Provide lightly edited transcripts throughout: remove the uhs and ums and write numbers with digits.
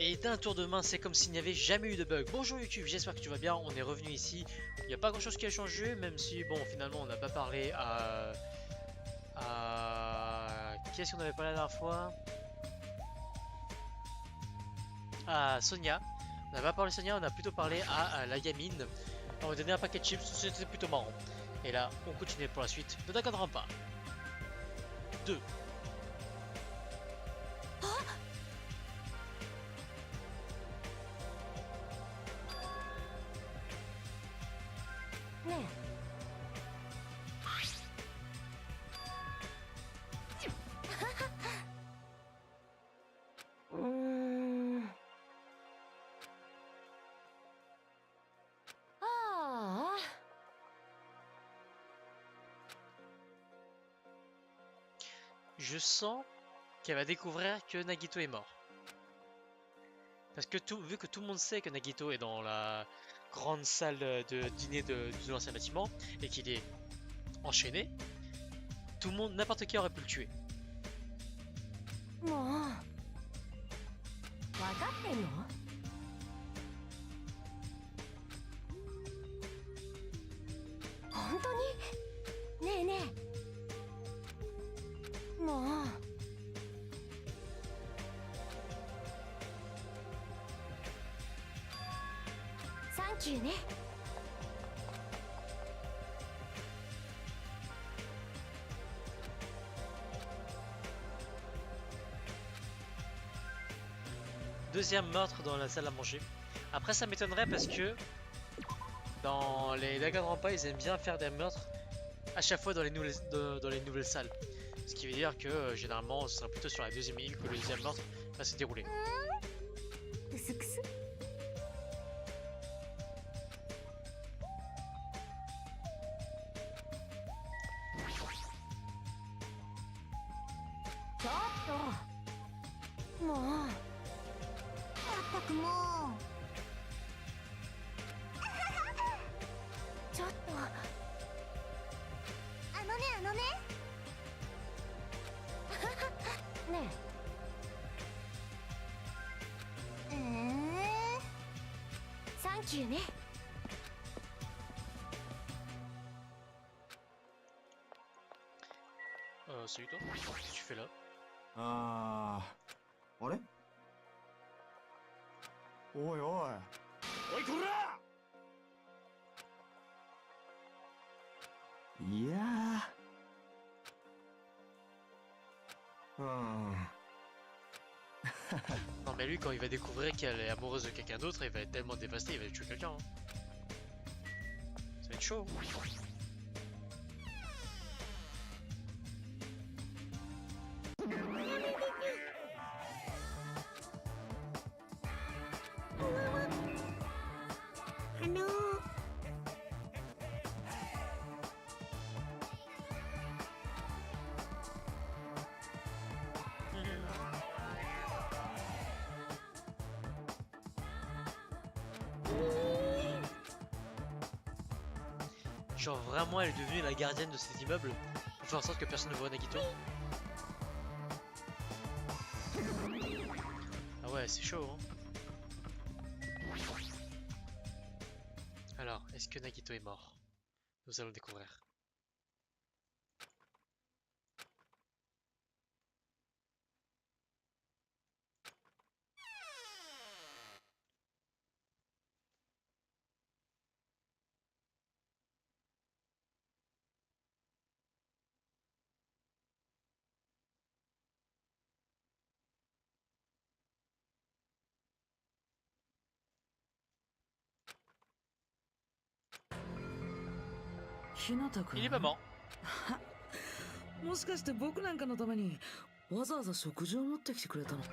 Et d'un tour de main, c'est comme s'il n'y avait jamais eu de bug. Bonjour YouTube, j'espère que tu vas bien, on est revenu ici. Il n'y a pas grand chose qui a changé, même si, bon, finalement, on n'a pas parlé Qui est-ce qu'on avait parlé la dernière fois? À Sonia. On n'a pas parlé de Sonia, on a plutôt parlé à la gamine. On m'a donné un paquet de chips, c'était plutôt marrant. Et là, on continue pour la suite. Ne t'accordera pas. 2. Je sens qu'elle va découvrir que Nagito est mort. Parce que vu que tout le monde sait que Nagito est dans la grande salle de dîner de l'ancien bâtiment et qu'il est enchaîné, tout le monde, n'importe qui aurait pu le tuer. もう分かってんの？本当に？ねえねえ、もうサンキューね。Deuxième meurtre dans la salle à manger. Après, ça m'étonnerait parce que dans les Danganronpa, ils aiment bien faire des meurtres à chaque fois dans les nouvelles salles. Ce qui veut dire que généralement, ce sera plutôt sur la deuxième île que le deuxième meurtre va se dérouler. うすくす。ちょっともうまったくもうちょっとあのねねえサンキューね。Salut toi, qu'est-ce que tu fais là? あー、あれ？おいおいおいこら！いやー、Non mais lui quand il va découvrir qu'elle est amoureuse de quelqu'un d'autre, il va être tellement dévasté, il va tuer quelqu'un. Ça va être chaud. genre vraiment elle est devenue la gardienne de cet immeuble pour faire en sorte que personne ne voit Nagito. Ah ouais, c'est chaud hein. Alors, est-ce que Nagito est mort? Nous allons découvrir. Il est pas mort. もしかして僕なんかのためにわざわざ食事を持ってきてくれたのか？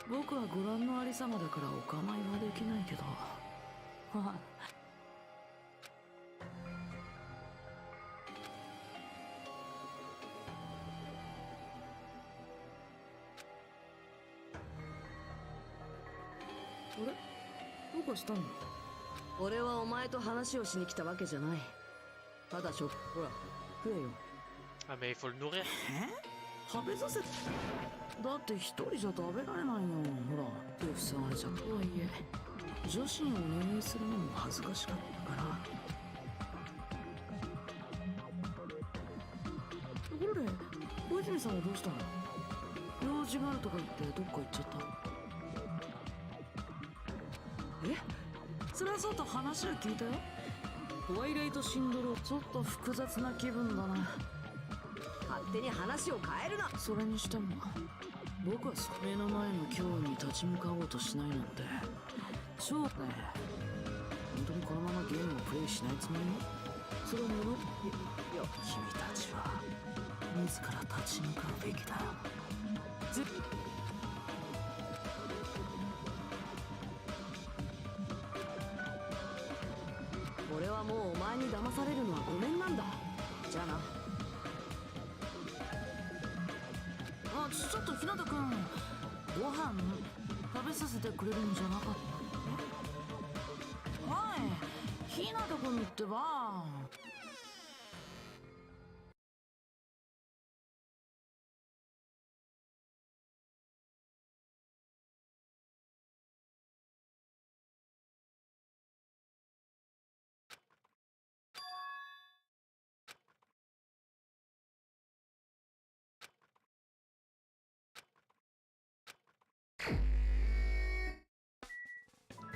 僕はご覧のありさまだからお構いはできないけど。あれ？どうかしたの？俺はお前と話をしに来たわけじゃない。ただほら、食えよ。Ah mais il faut le nourrir. 食べさせだって一人じゃ食べられないよ。ほら塞がれちゃうとはいえ女子にお願いするのも恥ずかしかったからところで小泉さんはどうしたの用事があるとか言ってどっか行っちゃったえそれはそうと話は聞いたよトワイライトシンドローちょっと複雑な気分だな勝手に話を変えるなそれにしても僕は目の前の脅威に立ち向かおうとしないなんて超ね本当にこのままゲームをプレイしないつもりそれを戻って君たちは自ら立ち向かうべきだ俺はもうお前に騙されるのはごめんなんだじゃあなちょっと日向くんご飯食べさせてくれるんじゃなかったはい日向くんってば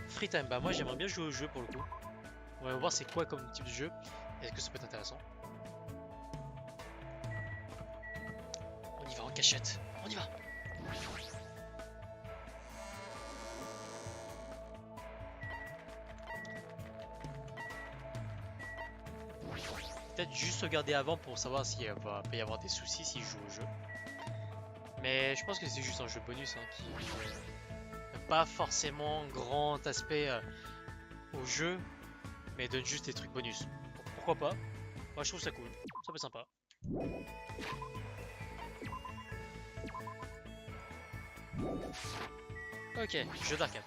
Free time, bah moi j'aimerais bien jouer au jeu pour le coup. On va voir c'est quoi comme type de jeu. Est-ce que ça peut être intéressant? On y va en cachette. On y va. Peut-être juste regarder avant pour savoir s'il peut y avoir des soucis si je joue au jeu. Mais je pense que c'est juste un jeu bonus hein, qui pas forcément grand aspect au jeu, mais donne juste des trucs bonus. Pourquoi pas? Moi je trouve ça cool, ça peut être sympa. Ok, jeu d'arcade.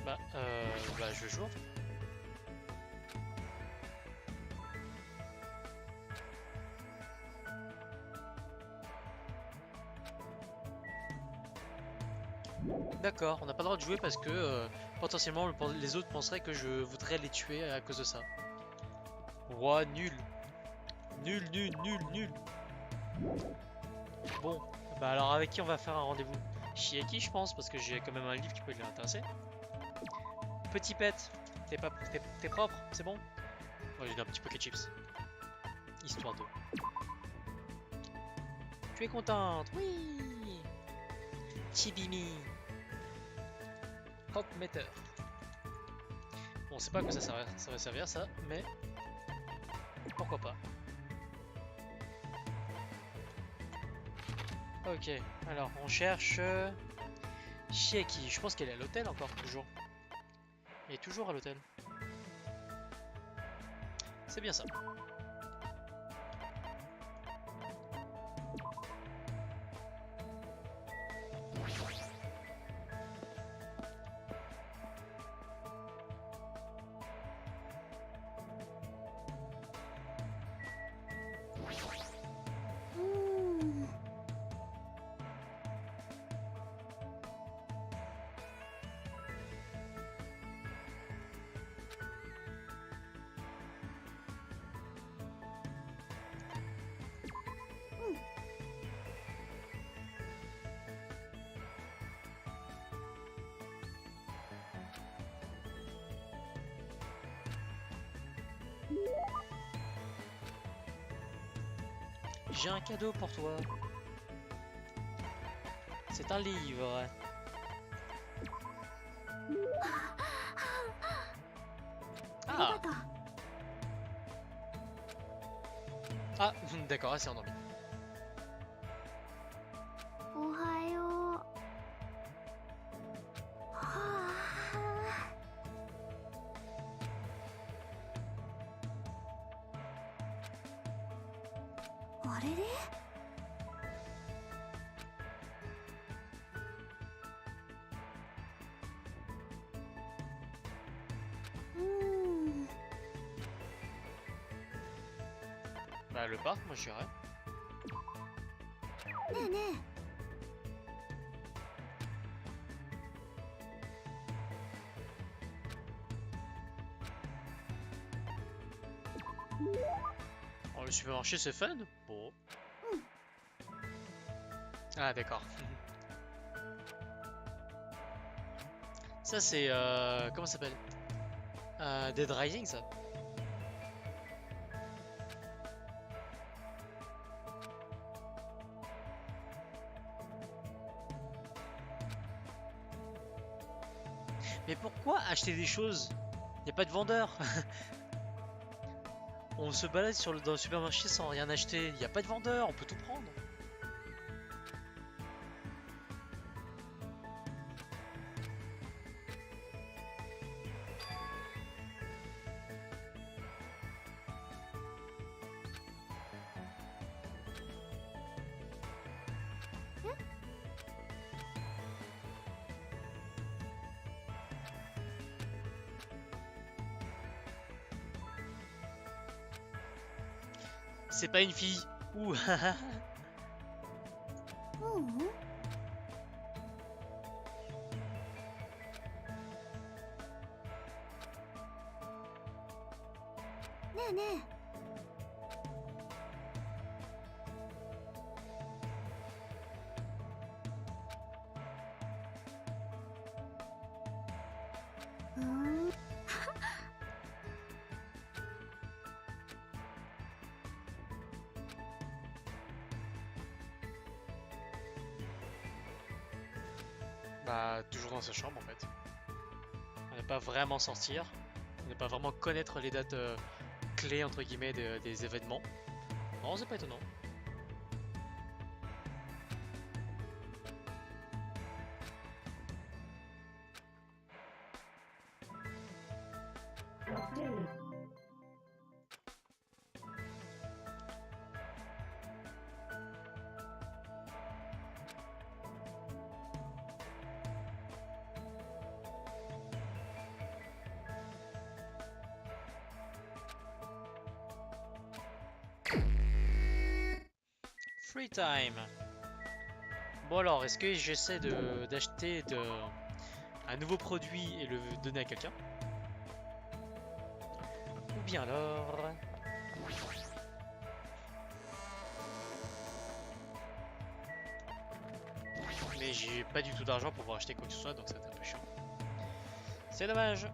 Bah je joue. D'accord, on n'a pas le droit de jouer parce que potentiellement les autres penseraient que je voudrais les tuer à cause de ça. Ouah, nul. Nul, nul, nul, nul. Bon, bah alors avec qui on va faire un rendez-vous? Shieki je pense parce que j'ai quand même un livre qui peut lui intéresser. Petit pet, t'es propre, c'est bon? Moi j'ai un petit pocket chips. Histoire de... Tu es contente? Oui. Chibimi. Hop meter. Bon, on sait pas à quoi ça va servir ça, mais pourquoi pas. Ok, alors on cherche Shieki. Je pense qu'elle est à l'hôtel encore, toujours. Elle est toujours à l'hôtel. C'est bien ça. J'ai un cadeau pour toi. C'est un livre. Ah, ah d'accord, elle s'est endormie. おはよう。はあ。あれれ？Bah le parc, moi je dirais. えねえ。 Oh, le supermarché c'est fun? Bon. Ah d'accord. Ça c'est comment ça s'appelle? Dead Rising ça. Mais pourquoi acheter des choses? Y a pas de vendeur. On se balade dans le supermarché sans rien acheter. Y a pas de vendeur, on peut tout prendre. C'est pas une fille. Ouh. ううん。ねえねえ。 うーん。 Bah toujours dans sa chambre en fait. On n'est pas vraiment sortir. On n'est pas vraiment connaître les dates clés entre guillemets des événements. Non, c'est pas étonnant. Free time. Bon alors, est-ce que j'essaie d'acheter un nouveau produit et le donner à quelqu'un? Ou bien alors... Mais j'ai pas du tout d'argent pour pouvoir acheter quoi que ce soit, donc ça va être un peu chiant. C'est dommage.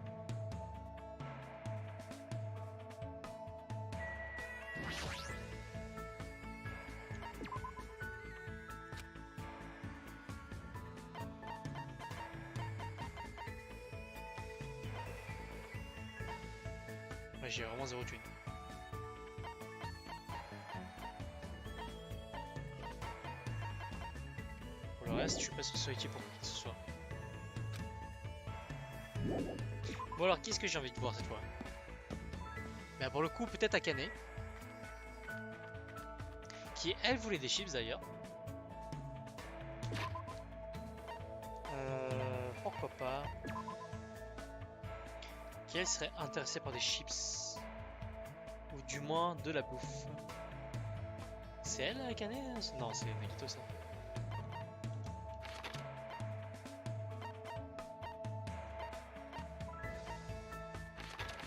Ouais, j'ai vraiment zéro thune. Pour le reste, je suis pas sûr que ce soit utile pour qui que ce soit. Bon alors, qu'est-ce que j'ai envie de voir cette fois? Bah pour le coup, peut-être Akane. Qui, elle, voulait des chips d'ailleurs. Pourquoi pas? Qui, elle, serait intéressée par des chips. Ou du moins de la bouffe. C'est elle, Akane? Non, c'est Nagito ça.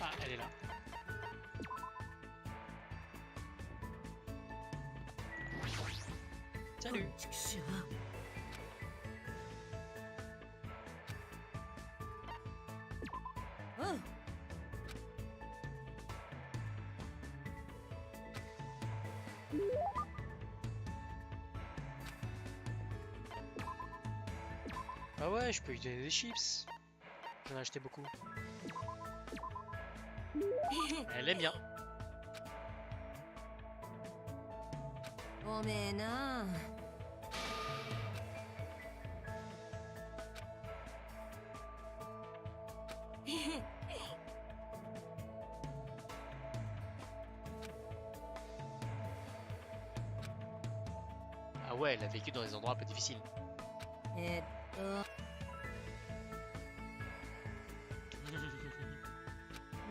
Ah, elle est là. Salut. Oh. Ah ouais, je peux lui donner des chips. J'en ai acheté beaucoup. Elle aime bien. おめえな。 Ah ouais, elle a vécu dans des endroits un peu difficiles. えっと。う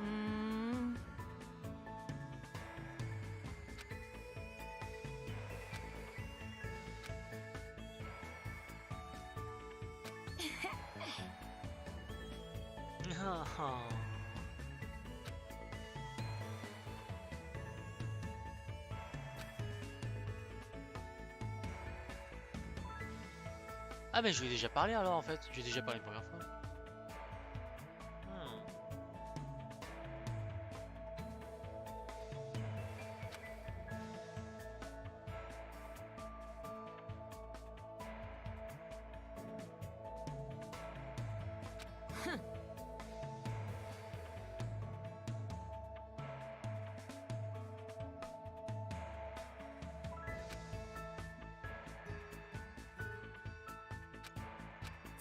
ーん。 Ah Ah, ah. Ah mais je lui ai déjà parlé alors en fait, j'ai déjà parlé une première fois.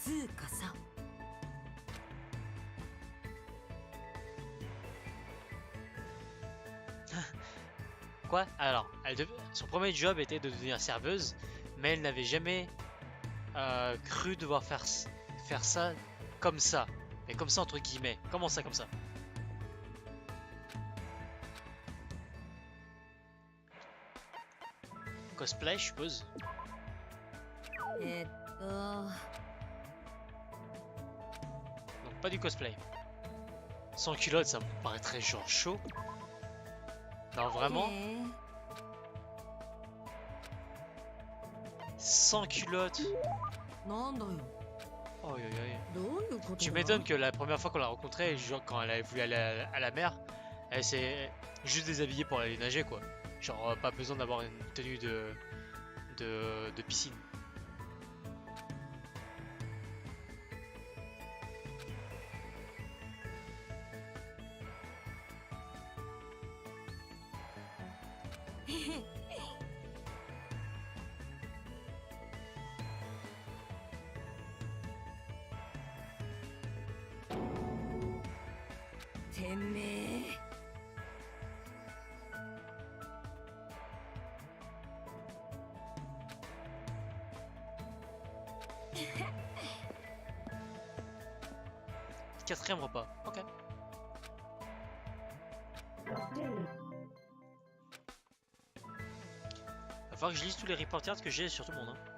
Hmm. Quoi? Alors, son premier job était de devenir serveuse, mais elle n'avait jamais cru devoir faire ça comme ça. Mais comme ça entre guillemets. Comment ça comme ça? Cosplay, je suppose. えーっと Donc pas du cosplay. Sans culotte, ça me paraîtrait genre chaud. Non, vraiment? ね Sans culotte. なんだよ Oh, aïe, aïe, aïe. どういうことだ Tu m'étonnes que la première fois qu'on l'a rencontrée, genre quand elle avait voulu aller à la mer, elle s'est juste déshabillée pour aller nager quoi. Genre pas besoin d'avoir une tenue de piscine. Hehe. てめえ Quatrième repas. Ok. Va falloir que je lise tous les reporters que j'ai sur tout le monde. Hein.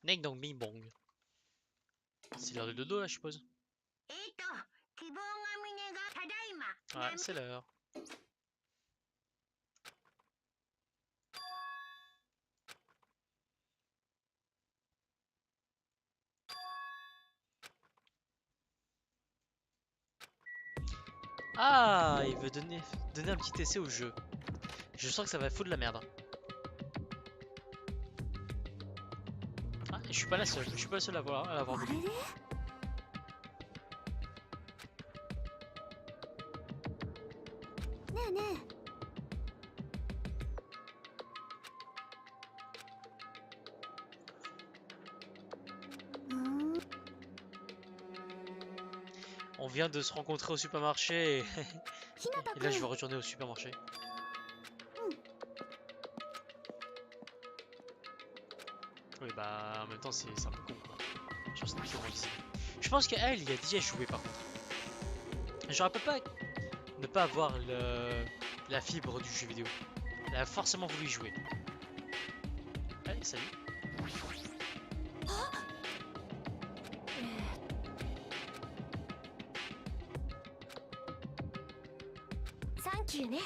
Neng dong bing bong. C'est l'heure de dodo là, je suppose. 希望が峰がただいま Ouais, c'est l'heure. Ah, il veut donner un petit essai au jeu. Je sens que ça va foutre de la merde. Ah, je suis pas la seule. Je suis pas le seul à l'avoir あ voulu. れれねえね On vient de se rencontrer au supermarché et, ひなた et く là je ん vais retourner au supermarché. Oui bah en même temps c'est un peu con quoi. Genre, c'est tellement visible. Je pense qu'elle il y a déjà joué par contre. Genre elle peut pas ne pas avoir la fibre du jeu vidéo. Elle a forcément voulu y jouer. Allez salut. サンキューね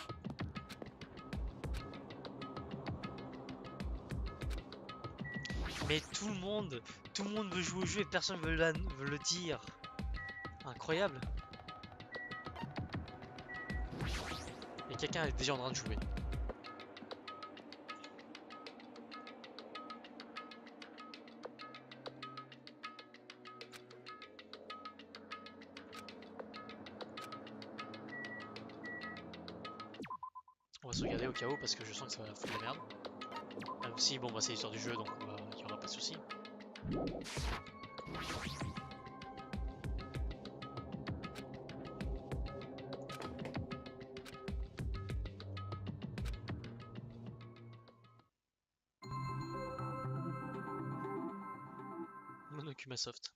Mais tout le monde veut jouer au jeu et personne veut le dire. Incroyable. Et quelqu'un est déjà en train de jouer. On va se regarder au cas où parce que je sens que ça va foutre la merde. Même si bon bah c'est l'histoire du jeu donc il y aura pas de souci. Monokuma Soft.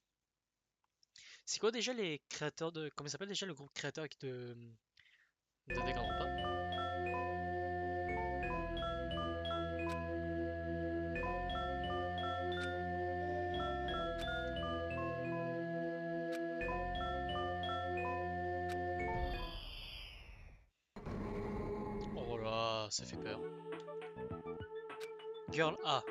C'est quoi déjà les créateurs de... Comment ça s'appelle déjà le groupe créateur de Danganronpa? ça fait peur. Girl A.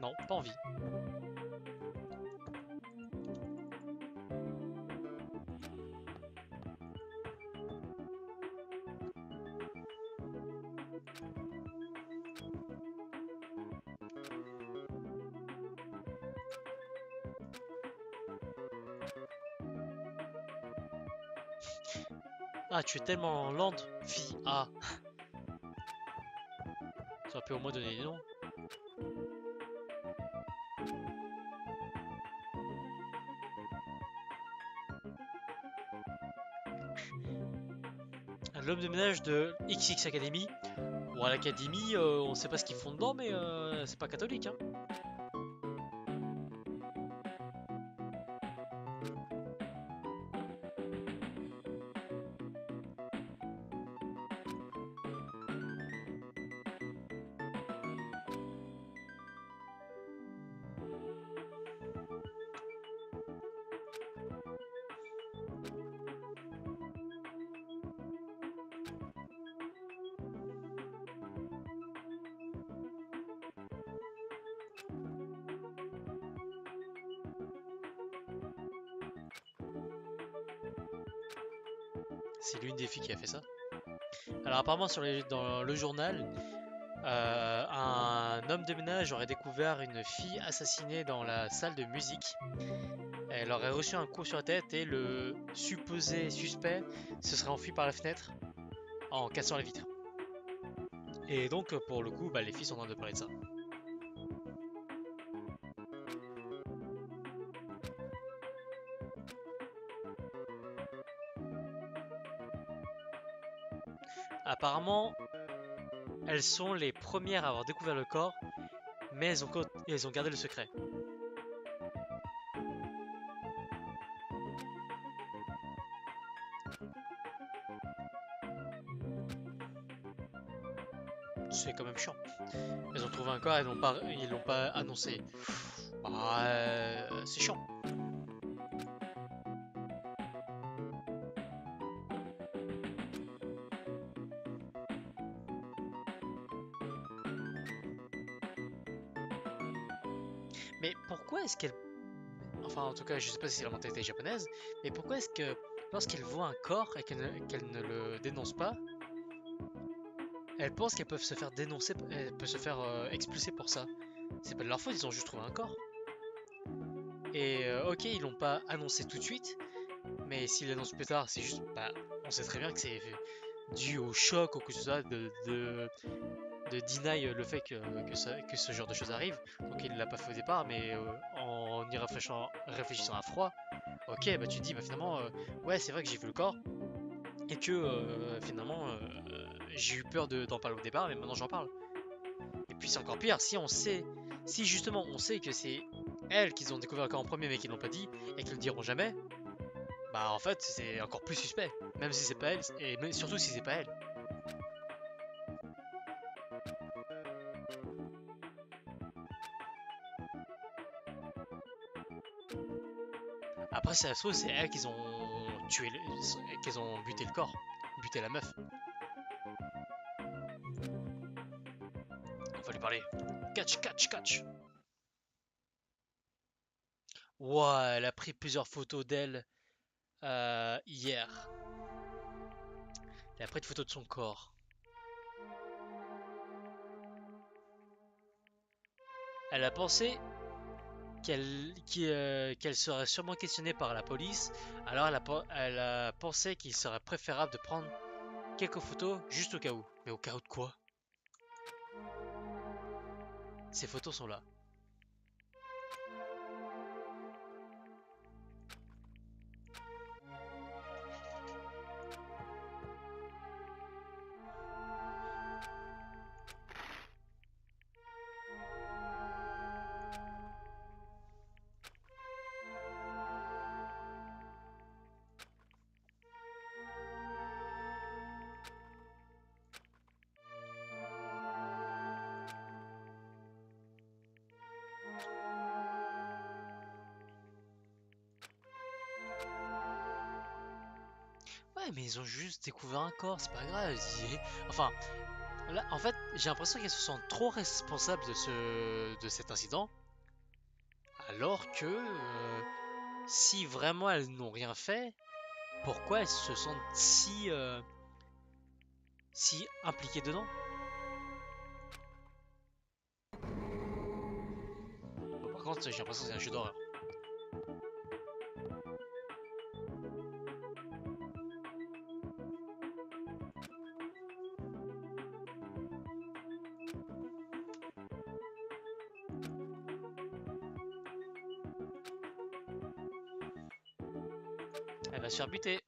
Non, pas envie. Ah, tu es tellement lente, fille A. Ça aurait pu au moins donner des noms. L'homme de ménage de XX Academy. Bon, à l'académie, on sait pas ce qu'ils font dedans, mais c'est pas catholique, hein. C'est l'une des filles qui a fait ça. Alors apparemment dans le journal, un homme de ménage aurait découvert une fille assassinée dans la salle de musique. Elle aurait reçu un coup sur la tête et le supposé suspect se serait enfui par la fenêtre en cassant la vitre. Et donc pour le coup, bah, les filles sont en train de parler de ça. Apparemment, elles sont les premières à avoir découvert le corps, mais elles ont gardé le secret. C'est quand même chiant. Elles ont trouvé un corps et ils l'ont pas annoncé. Bah, c'est chiant. Mais pourquoi est-ce qu'elle... Enfin, en tout cas, je sais pas si c'est la mentalité japonaise, mais pourquoi est-ce que lorsqu'elle voit un corps et qu'elle ne le dénonce pas, elles pensent qu'elles peuvent se faire dénoncer, elles peuvent se faire expulser pour ça? C'est pas de leur faute, ils ont juste trouvé un corps. Et ok, ils l'ont pas annoncé tout de suite, mais s'ils l'annoncent plus tard, c'est juste... Bah, on sait très bien que c'est dû au choc ou que ce soit de deny le fait que ce genre de choses arrive. Donc il l'a pas fait au départ, mais en y réfléchissant à froid, ok, bah tu te dis, bah finalement, ouais, c'est vrai que j'ai vu le corps, et que finalement, j'ai eu peur d'en parler au départ, mais maintenant j'en parle. Et puis c'est encore pire, si justement on sait que c'est elles qui ont découvert le corps en premier, mais qui l'ont pas dit, et qu'ils le diront jamais, bah en fait c'est encore plus suspect, même si c'est pas elle, et mais surtout si c'est pas elle. Après, si ça se trouve, c'est elles qui ont qu'ils ont buté le corps, buté la meuf. On va lui parler. Catch, catch, catch. Ouah, elle a pris plusieurs photos d'elle hier. Elle a pris des photos de son corps. Elle a pensé qu'elle serait sûrement questionnée par la police, alors elle a pensé qu'il serait préférable de prendre quelques photos juste au cas où. Mais au cas où de quoi? Ces photos sont là. mais ils ont juste découvert un corps, c'est pas grave. Enfin, là, en fait, j'ai l'impression qu'elles se sentent trop responsables de cet incident, alors que si vraiment elles n'ont rien fait, pourquoi elles se sentent si impliquées dedans? Bon, par contre, j'ai l'impression que c'est un jeu d'horreur. Elle va se faire buter.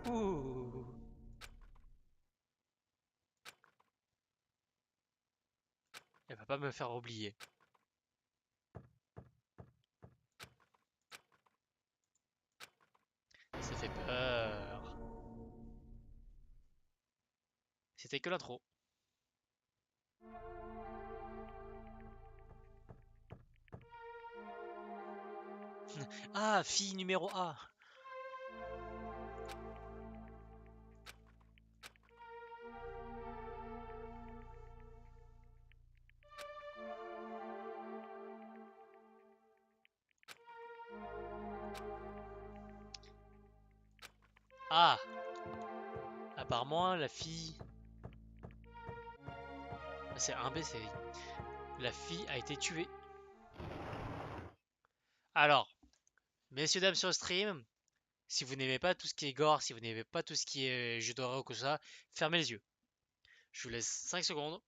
Ouh. Elle va pas me faire oublier. Ça fait peur. C'était que l'intro. Ah, fille numéro A. Ah, apparemment la fille. C'est un B, c'est. La fille a été tuée. Alors, messieurs, dames sur le stream, si vous n'aimez pas tout ce qui est gore, si vous n'aimez pas tout ce qui est jeu d'horreur ou que ça, fermez les yeux. Je vous laisse 5 secondes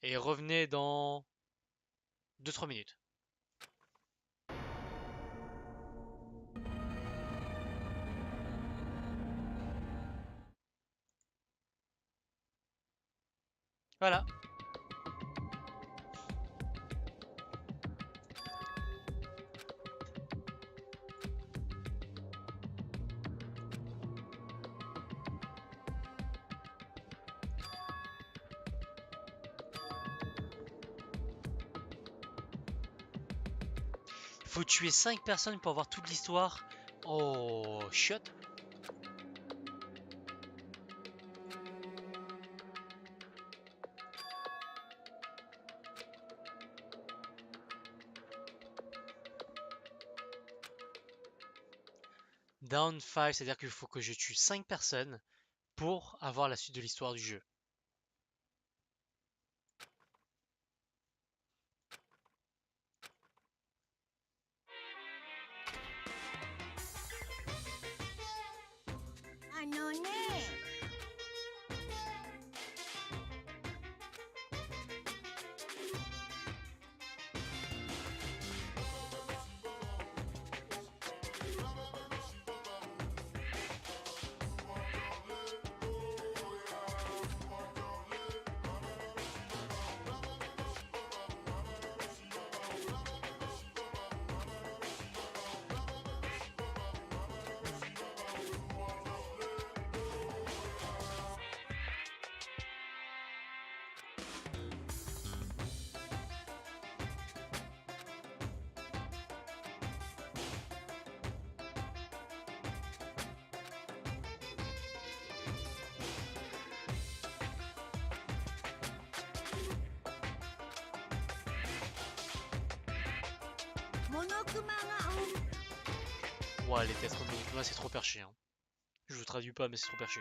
et revenez dans 2-3 minutes. Voilà. Il faut tuer 5 personnes pour avoir toute l'histoire. Oh, shit. Down 5, c'est-à-dire qu'il faut que je tue 5 personnes pour avoir la suite de l'histoire du jeu. Ouah, les tests de Monokuma, c'est trop perché. Hein. Je vous traduis pas, mais c'est trop perché.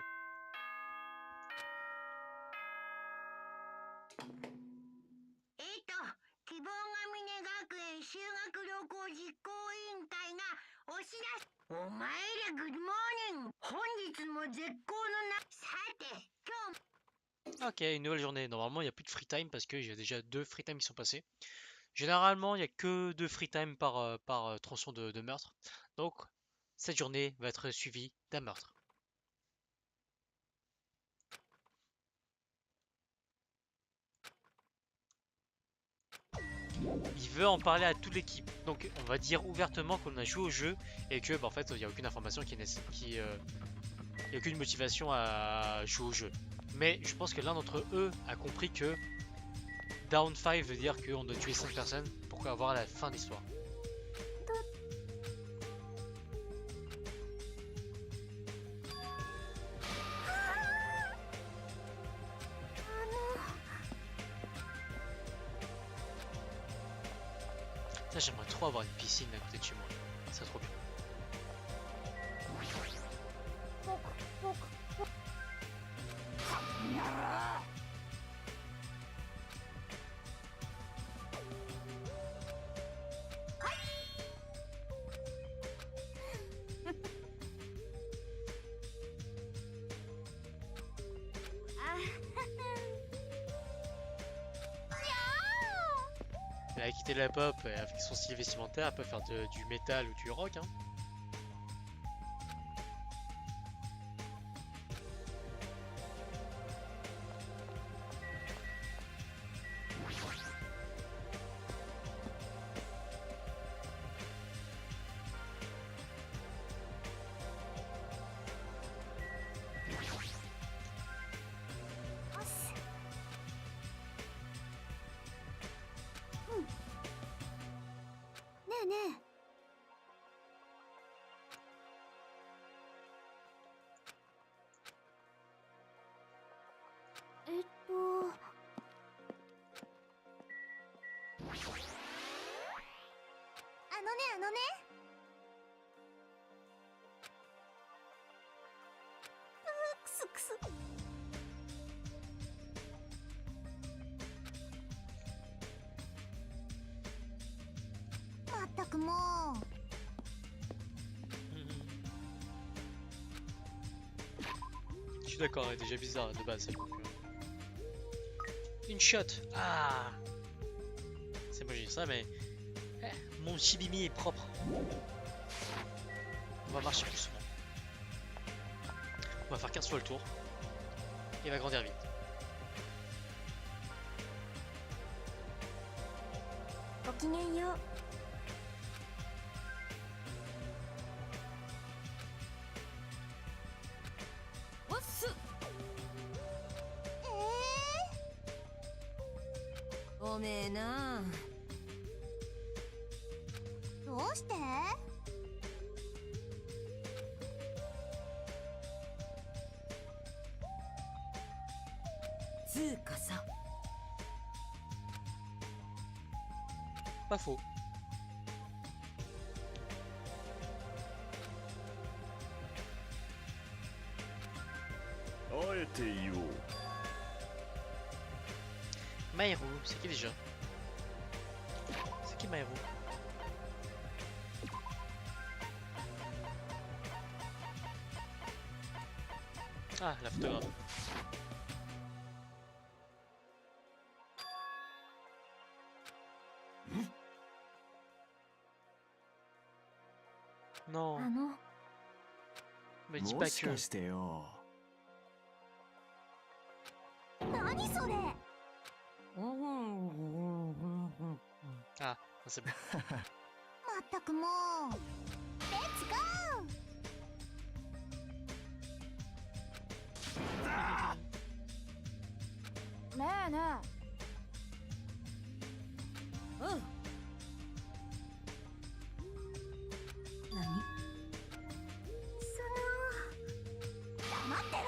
Ok, une nouvelle journée. Normalement, il n'y a plus de free time parce qu'il y a déjà 2 free time qui sont passés. Généralement, il n'y a que 2 free time par tronçon de meurtre. Donc, cette journée va être suivie d'un meurtre. Il veut en parler à toute l'équipe. Donc, on va dire ouvertement qu'on a joué au jeu et que, bah, en fait, il n'y a aucune information il n'y a aucune motivation à jouer au jeu. Mais je pense que l'un d'entre eux a compris que Down 5 veut dire qu'on doit tuer 5 personnes pour avoir la fin de l'histoire. Ça, j'aimerais trop avoir une piscine à côté de chez moi. C'est trop bien. Elle a quitté la pop et avec son style vestimentaire, elle peut faire du métal ou du rock. Hein.ねえねえ。あのね。くすくす。まったくもう。 Je suis d'accord, elle est déjà bizarre de base. Donc, Une shot. Ah. C'est moi j'ai dit ça, mais mon Shibimi est propre. On va marcher plus souvent. On va faire 15 fois le tour. Il va grandir vite. Gokigenyo. What's おめえな。どうして？つうかさ。 Pas faux. あえて言おう。 Maero, c'est qui déjà? C'est qui Maero? Ah, la photographe. Non, あの me dis も pas し que. かしてよ。何それ？ Ah, c'est bon. まったくもう。レッツゴー。ねえねえ。うん。何？黙ってろ。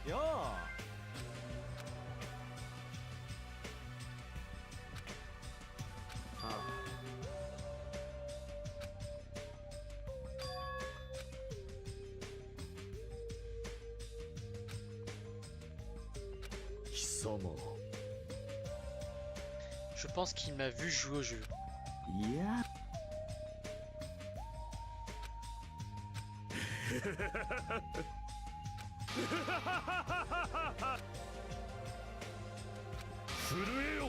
よあ。あ貴様。 Je pense qu'il m'a vu jouer au jeu. いや。震えよ。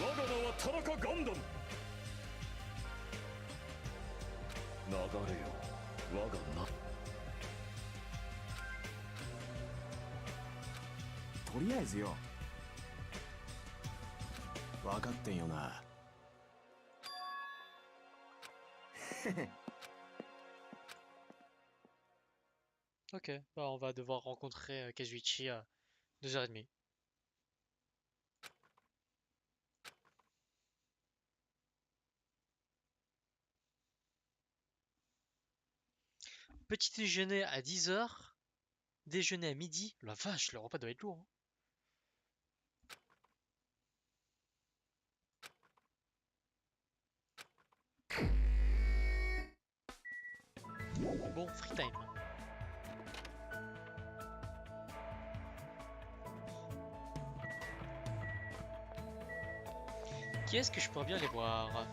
我が名は田中ガンダム。流れよ、我が名。とりあえずよ。分かってんよな。 Ok, bah on va devoir rencontrer Kazuichi à 2h30. Petit déjeuner à 10 h, déjeuner à midi. La vache, le repas doit être lourd, hein. Bon, free time. Qui est-ce que je pourrais bien aller voir?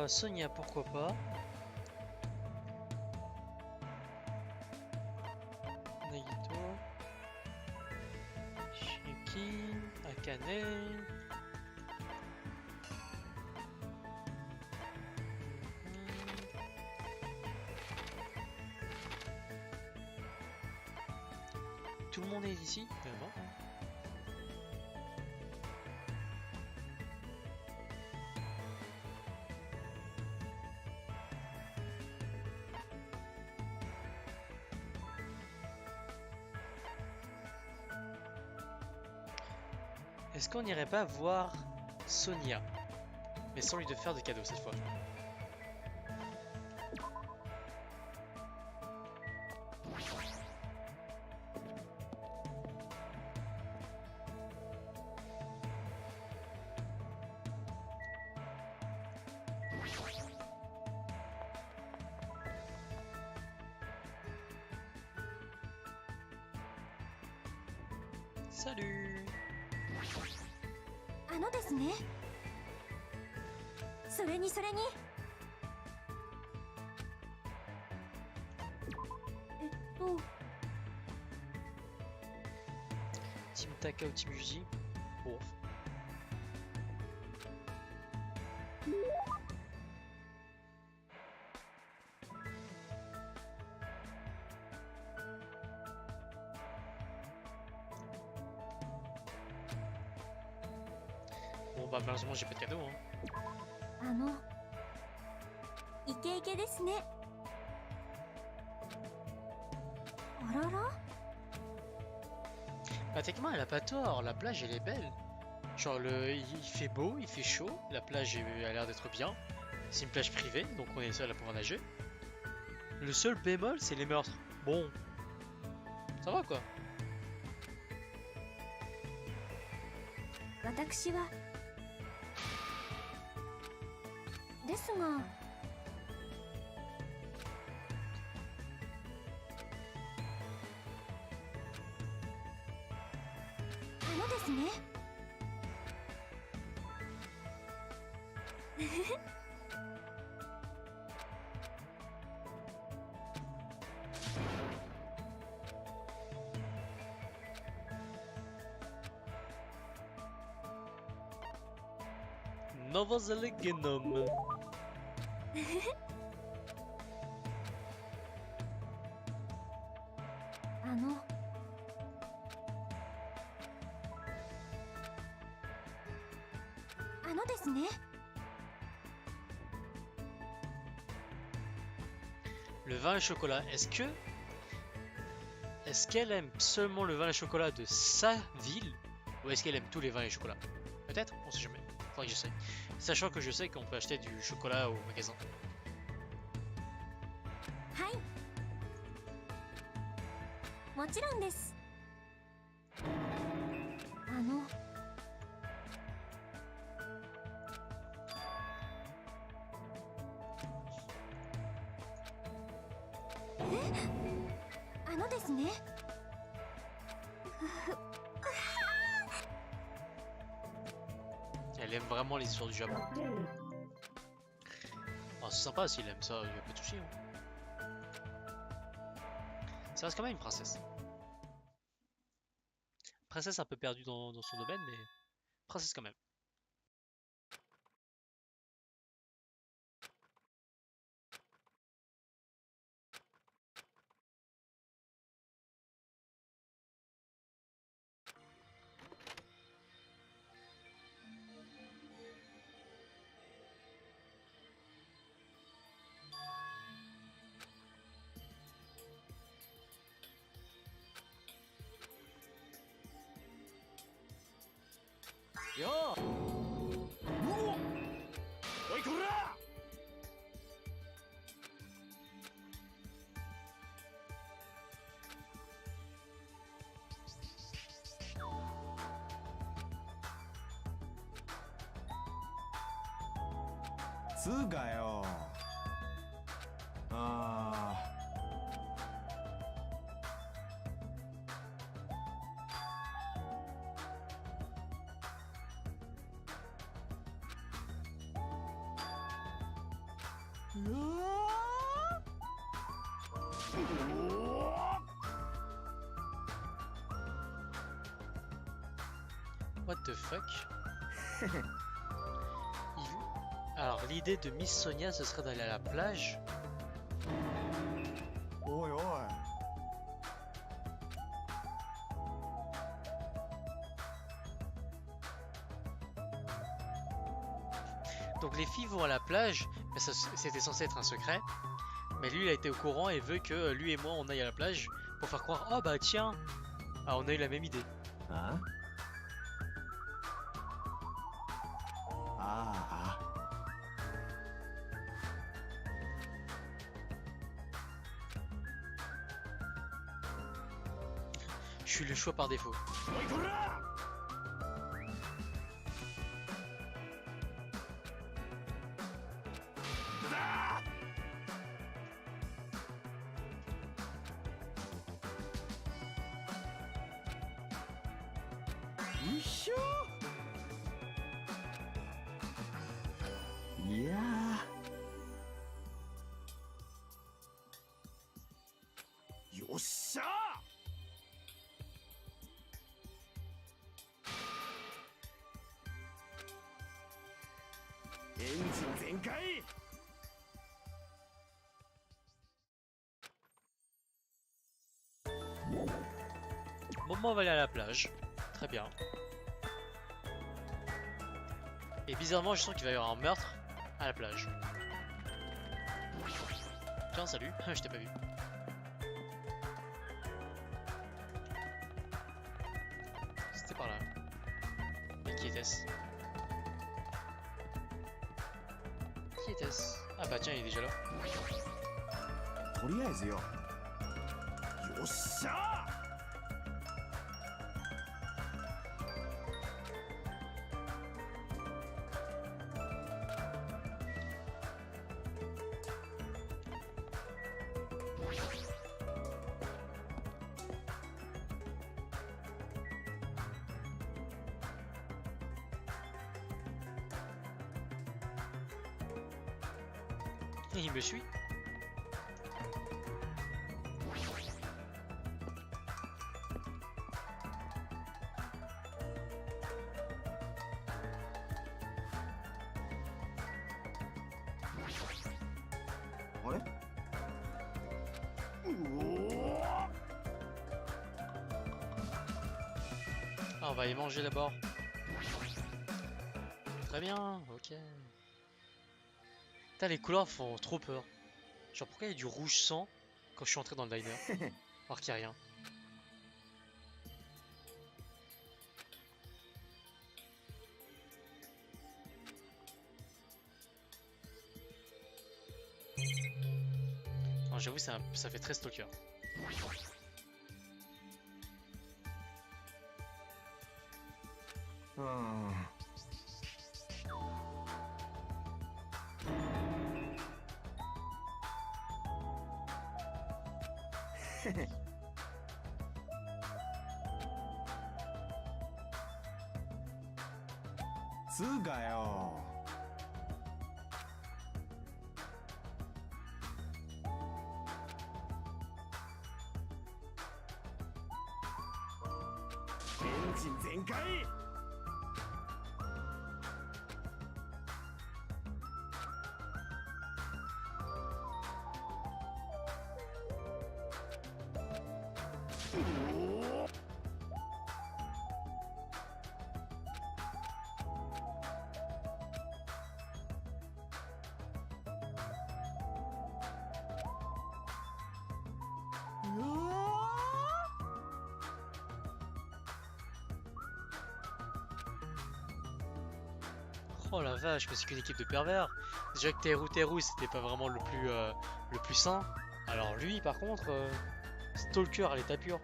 Sonia, pourquoi pas. Nagito. Shiki. Akane. Tout le monde est ici, finalement. Est-ce qu'on n'irait pas voir Sonia? Mais sans lui de faire des cadeaux cette fois. Salut! あのですね。それに。Team Taka ou Team Yuji? Bon. Bon bah malheureusement j'ai pas de cadeau, hein. イケイケですね。あらら。 Bah techniquement elle a pas tort, la plage elle est belle. Genre il fait beau, il fait chaud, la plage a l'air d'être bien. C'est une plage privée, donc on est seul à pouvoir nager. Le seul bémol c'est les meurtres. Bon, ça va quoi. 私は。ですが。あのですね。Novozelegenom. あのですね。 Le vin et chocolat, est-ce qu'elle aime seulement le vin et chocolat de sa ville ou est-ce qu'elle aime tous les vins et chocolats? Peut-être, on sait jamais. Faudrait que j'essaie. Sachant que je sais qu'on peut acheter du chocolat au magasin. はい。もちろんです。あのですね。 Elle aime vraiment les histoires du Japon. Oh, c'est sympa s'il aime ça, il n'y a pas de souci, hein. Ça reste quand même une princesse. Princesse un peu perdue dans son domaine, mais princesse quand même. Yo つうかよ。ああ。うわ What the fuck? Alors l'idée de Miss Sonia ce serait d'aller à la plage. おいおい。 Donc les filles vont à la plage, mais c'était censé être un secret. Mais lui il a été au courant et veut que lui et moi on aille à la plage pour faire croire oh bah tiens, ah, on a eu la même idée. ああ。 Je suis le choix par défaut. おいこら よいしょ。いやー。よっしゃー。エンジン全開。 Bon, on va aller à la plage. Très bien. Et bizarrement, je sens qu'il va y avoir un meurtre à la plage. Tiens, salut, je t'ai pas vu. C'était par là. Mais qui était-ce? Qui était-ce? Ah bah tiens, il est déjà là. とりあえずよ。よっしゃー。 Il me suit. Ouais. Ah, on va y manger d'abord. Très bien, ok. Putain, les couleurs font trop peur. Genre, pourquoi il y a du rouge sang quand je suis entré dans le diner? Alors qu'il n'y a rien. Non, j'avoue, ça fait très stalker. Hmm. つうかよ。エンジン全開。 Oh la vache, mais c'est qu'une équipe de pervers. Déjà que Teru c'était pas vraiment le plus sain. Alors lui par contre, stalker à l'état pur.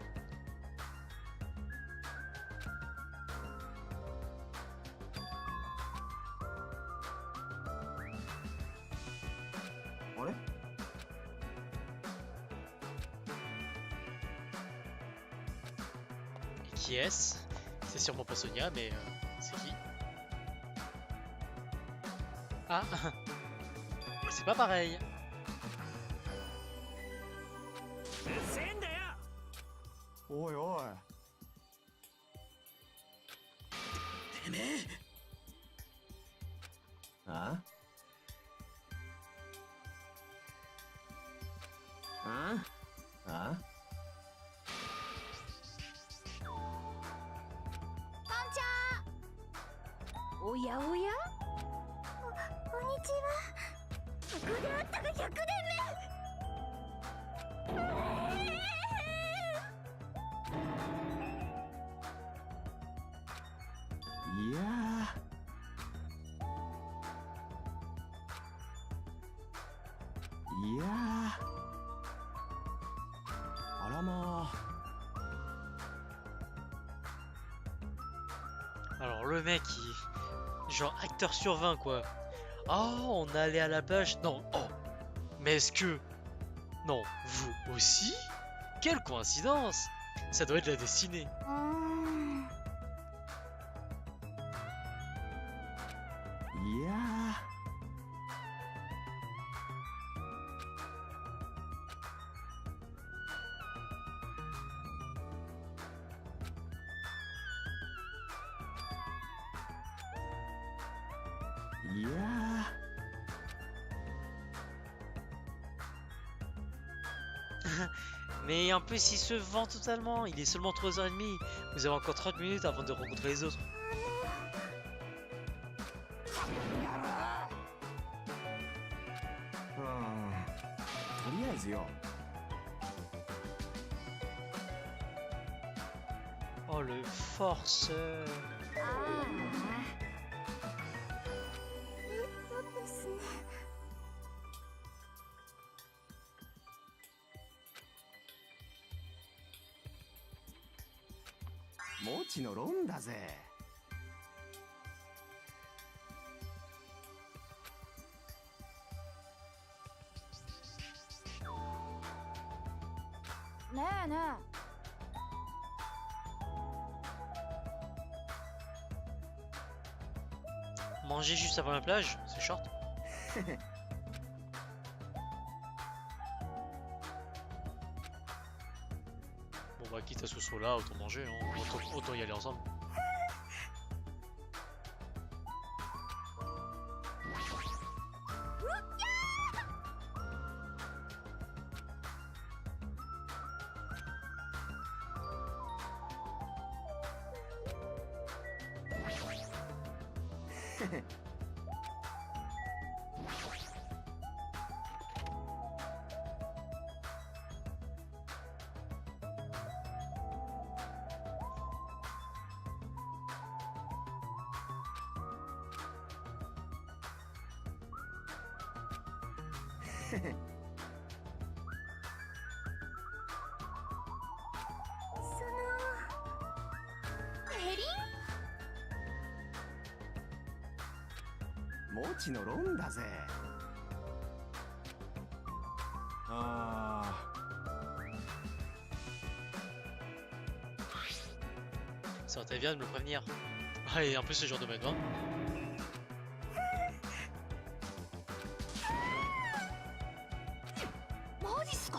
Qui est-ce? C'est sûrement pas Sonia, mais c'est qui? Ah, c'est pas pareil. うるせえんだよ。おいおい。てめえ。あ？あ？あ？おやおや、こんにちは。ここであったが100年いやいやあらまあ。 Alors le mec, genre acteur sur 20 quoi. Oh, on allait à la plage. Non, oh. Mais est-ce que... Non, vous aussi? Quelle coïncidence! Ça doit être la destinée. いやいや Mais en plus, il se vend totalement. Il est seulement 3h30. Vous avez encore 30 minutes avant de rencontrer les autres. とりあえずよ。 Oh, le forceur. ああ、そうですね。もちのロンだぜ。ねえねえ。 Manger juste avant la plage, c'est short. Bon bah quitte à ce soit là, autant manger, hein. Autant y aller ensemble.エリン？ もちのロンだぜ。ああ。 Ça aurait été bien de me prévenir. Ah, et en plus, ce genre de domaine, hein. マジっすか？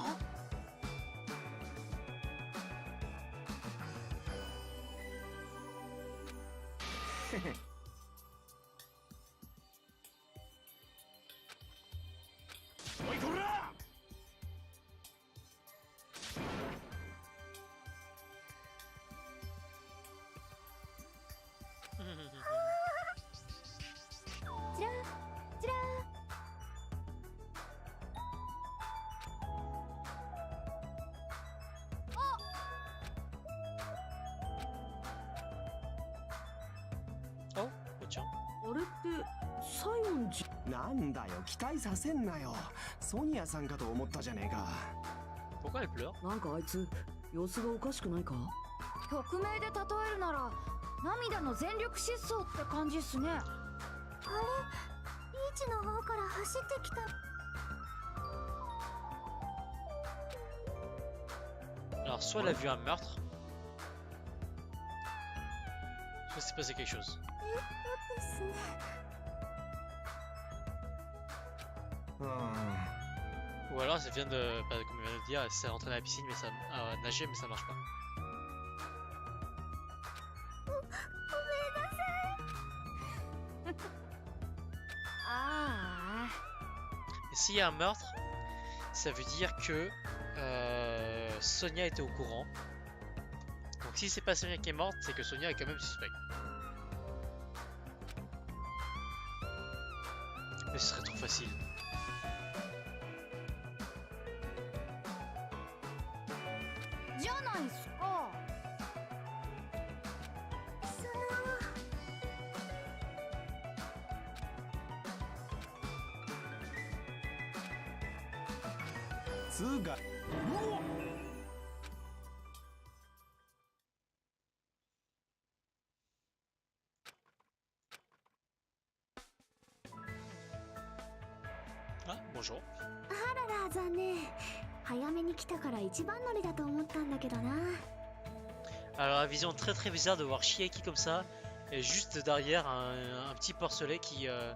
おいこら。 ちらちら。 Oh, bah tiens. あれって西園寺。なんだよ期待させんなよ。ソニアさんかと思ったじゃねえか。 Pourquoi elle pleure? なんかあいつ様子がおかしくないか？曲名で例えるなら涙の全力疾走って感じっすね。あれ、ビーチの方から走ってきた。 Alors, soit elle a vu un meurtre, s'est passé quelque chose. ですね。 Ou alors ça vient de, bah, comme il vient de le dire, elle s'est rentrée dans la piscine mais ça, à nager mais ça marche pas. ごめんなさい。あ Et s'il y a un meurtre, ça veut dire que Sonia était au courant. Donc si c'est pas Sonia qui est morte, c'est que Sonia est quand même suspecte. Mais ce serait trop facile. あ、じゃないっすか。つうか、うわっ Ah, bonjour. あらら、残念。早めに来たから一番乗りだと思ったんだけどな。 Alors la vision très très bizarre de voir Shieki comme ça, et juste derrière un petit porcelet qui a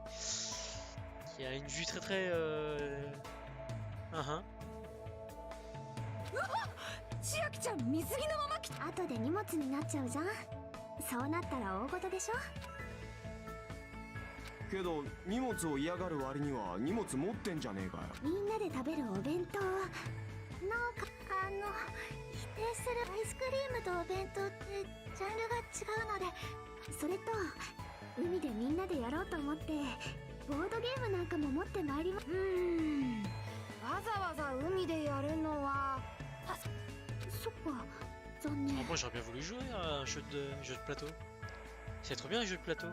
une vue très très...千秋ちゃん、水着のまま来た。後で荷物になっちゃうじゃん。そうなったら大事でしょ。けど荷物を嫌がる割には荷物持ってんじゃねえかよ。みんなで食べるお弁当はなんか否定するアイスクリームとお弁当ってジャンルが違うので、それと海でみんなでやろうと思ってボードゲームなんかも持ってまいりま。わざわざ海でやるのは、そっか、残念。 Moi j'aurais bien voulu jouer à un jeu de plateau. C'est trop bien un jeu de plateau.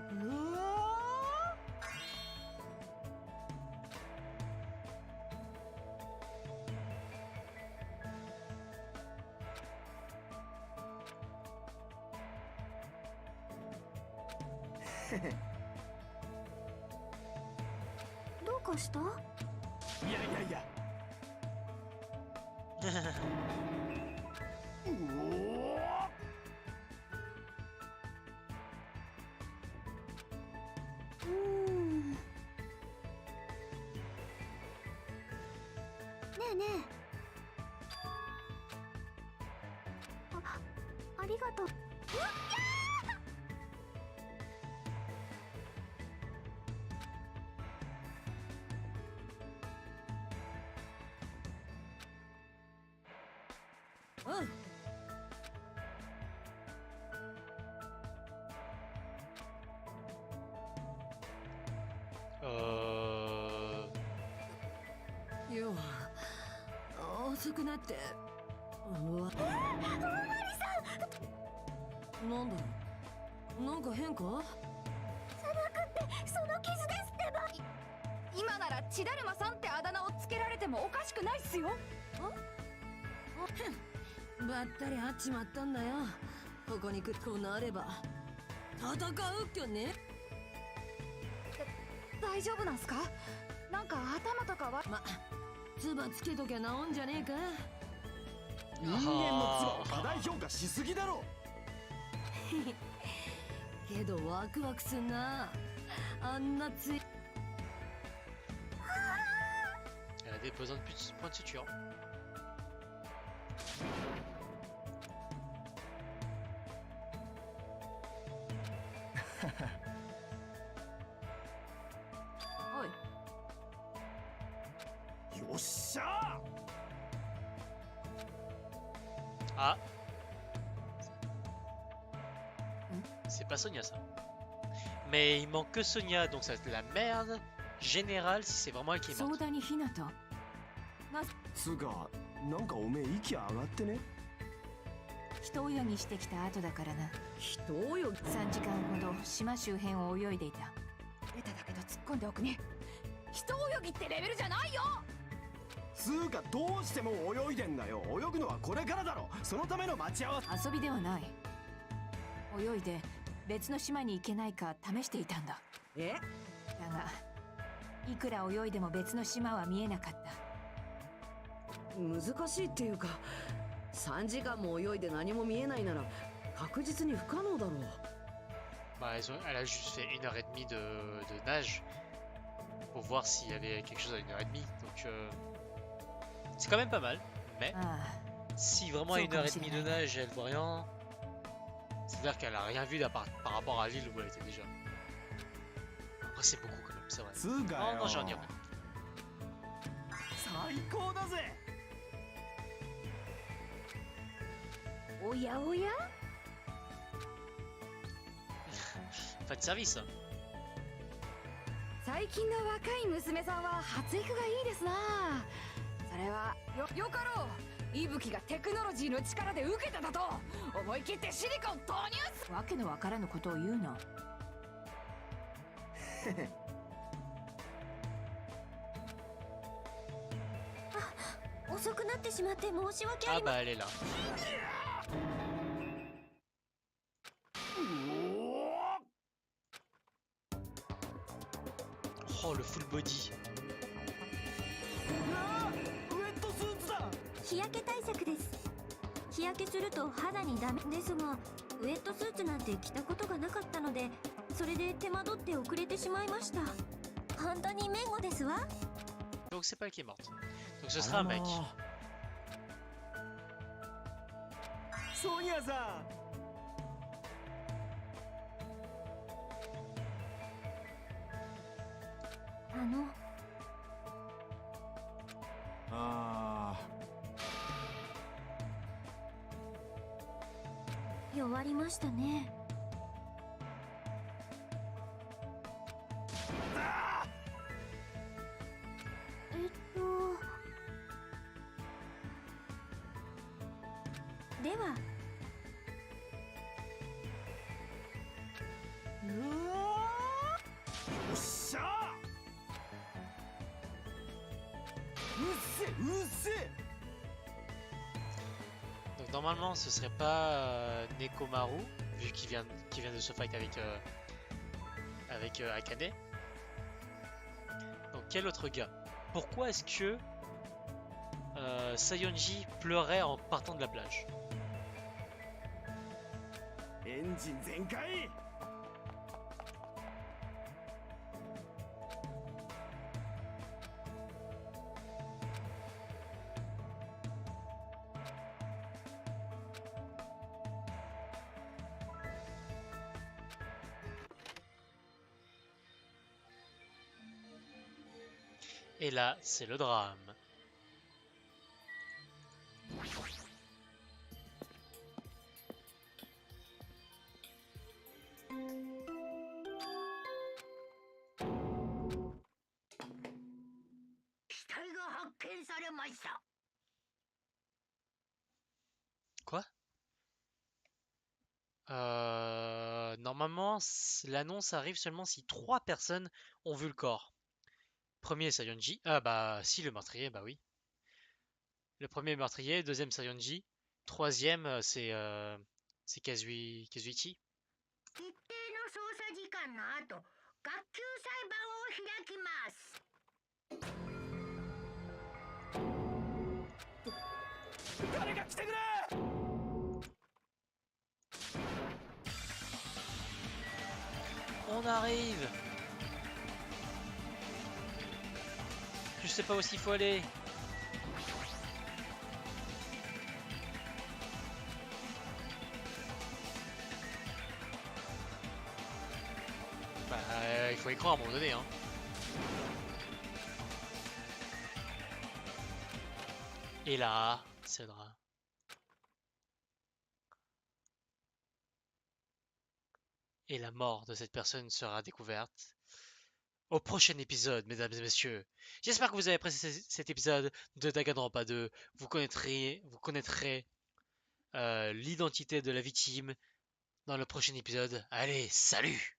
どうかした？いやいやいや。うおー。ねえねえ。ありがとう。よ遅くなって。うわ、なんだろう、なんか変か？その傷ですってば。今なら千だるまさんってあだ名をつけられてもおかしくないっすよ。ばったり会っちまったんだよ。ここに来るこうなれば戦うっきょね。大丈夫なんすか？なんか頭とかは。ま、唾つけときゃ治んじゃねえか。人間の唾を過大評価しすぎだろ。けどワクワクすんな、あんなつい。 Elle a des besoins de points de suture. おい、よっしゃ Ah, c'est pas Sonia ça. Mais il manque que Sonia, donc ça va être la merde générale si c'est vraiment elle qui est 相 morte. 談にひなた。つうか、なんかおめえ息上がってね。人泳ぎしてきた後だからな。人泳ぎ。3時間ほど島周辺を泳いでいた。ベタだけど突っ込んでおくね。人泳ぎってレベルじゃないよ。つうか、どうしても泳いでんだよ。泳ぐのはこれからだろ。そのための待ち合わせ。遊びではない。泳いで別の島に行けないか試していたんだ。え？だがいくら泳いでも別の島は見えなかった。難しいっていうか、3時間も泳いで何も見えないなら確実に不可能だろう。Bah, elle a juste fait 1h30 de nage pour voir s'il y avait quelque chose à 1h30. Donc, c'est quand même pas mal. Mais Ah, si vraiment à Sauf comme 1h30 de s'il nage elle voit rien, c'est-à-dire qu'elle a rien vu par rapport à l'île où elle était déjà. Après, c'est beaucoup quand même, c'est vrai. つうかNon, よ non, j'en ai rien. 最高だぜ。おやおや Pas de service, hein. 最近の若い娘さんは発育がいいですな。それはよかろう。息吹がテクノロジーの力で受けただと思い切ってシリコン投入す。わけのわからぬことを言うな。遅くなってしまって申し訳あ Ah りま bah, elle est là. Oh, le full body. ウェットスーツだ。日焼け対策です。日焼けすると肌にダメですが、ウェットスーツなんて着たことがなかったので、それで手間取って遅れてしまいました。本当にメンゴですわ。 Donc, c'est pas elle qui est morte. Donc, ce sera un mec. ソニアさん。あ弱りましたね。ではよっしゃうっせうっせ。 Donc, normalement, ce serait pas Nekomaru, vu qu'il vient de se fight avec Akane. Donc, quel autre gars? Pourquoi est-ce que Sayonji pleurait en partant de la plage? エンジン全開。 Et là, c'est le drame. Quoi? Normalement, l'annonce arrive seulement si 3 personnes ont vu le corps. Premier Sayonji. Ah bah si, le meurtrier, bah oui. Le premier meurtrier, deuxième Sayonji. Troisième, c'est Kazuichi. 一定の捜査時間の後、学級裁判を開きます。 誰か来てくれ。 On arrive! Je sais pas où il faut aller. Bah, il faut y croire à un moment donné, hein. Et là, c'est le drame. Et la mort de cette personne sera découverte au prochain épisode, mesdames et messieurs. J'espère que vous avez apprécié cet épisode de Danganronpa 2. Vous connaîtrez l'identité de la victime dans le prochain épisode. Allez, salut!